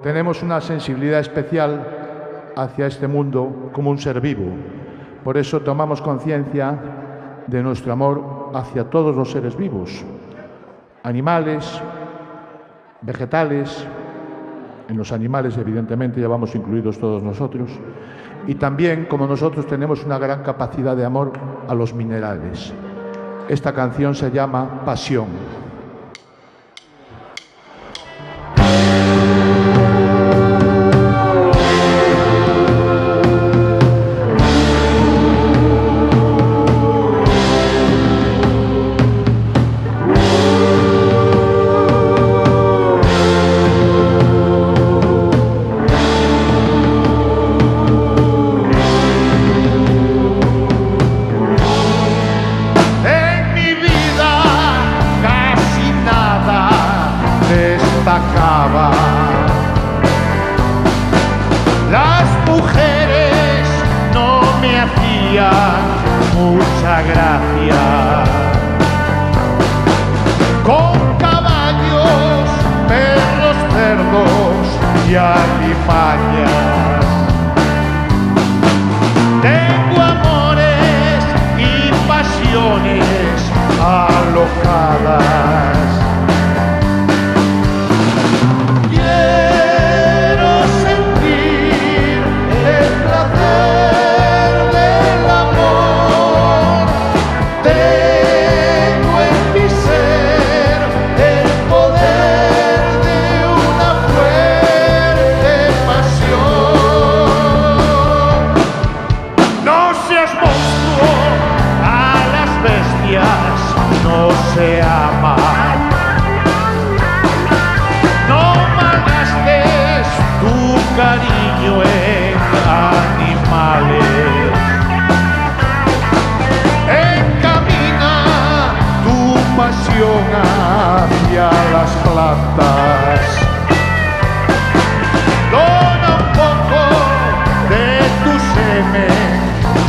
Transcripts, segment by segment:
Tenemos una sensibilidad especial hacia este mundo como un ser vivo. Por eso tomamos conciencia de nuestro amor hacia todos los seres vivos, animales, vegetales. En los animales, evidentemente, ya vamos incluidos todos nosotros. Y también, como nosotros, tenemos una gran capacidad de amor a los minerales. Esta canción se llama Pasión. Las mujeres no me hacían mucha gracia. Con caballos, perros, cerdos y alimañas. Tengo amores y pasiones alocadas. No se ama. No malgastes tu cariño en animales. Encamina tu pasión hacia las plantas. Dona un poco de tu semen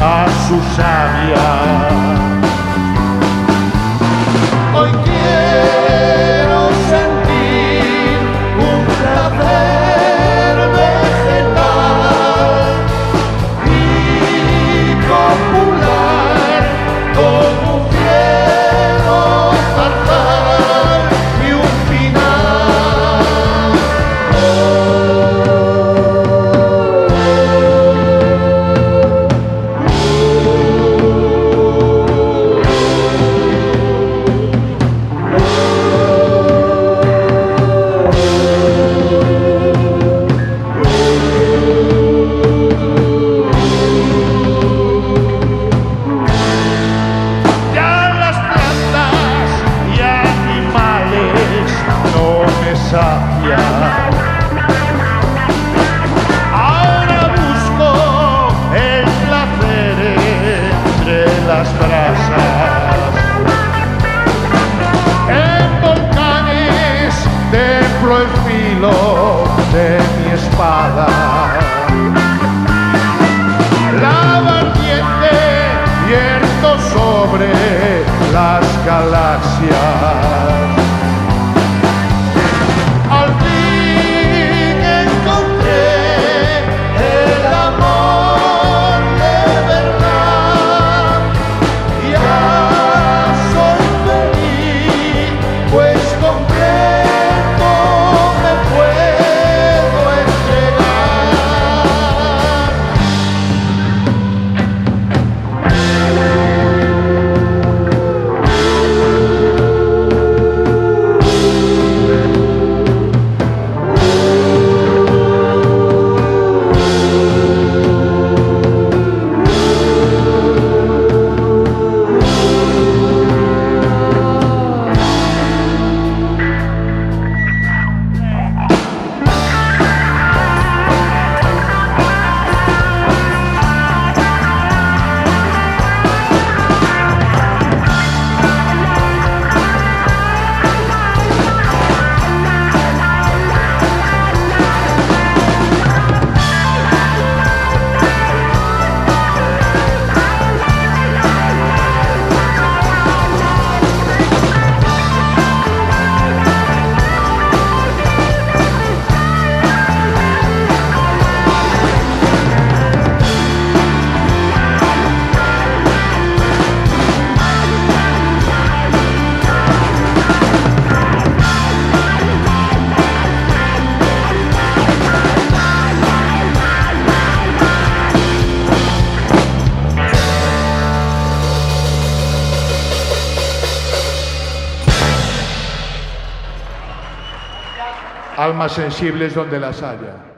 a su savia. Hoy quiero sentir un placer vegetal y copular con un cielo zarzal y un ahora busco el placer entre las brasas. En volcanes templo el filo de mi espada. La vertiente vierto sobre las galaxias. almas sensibles donde las haya.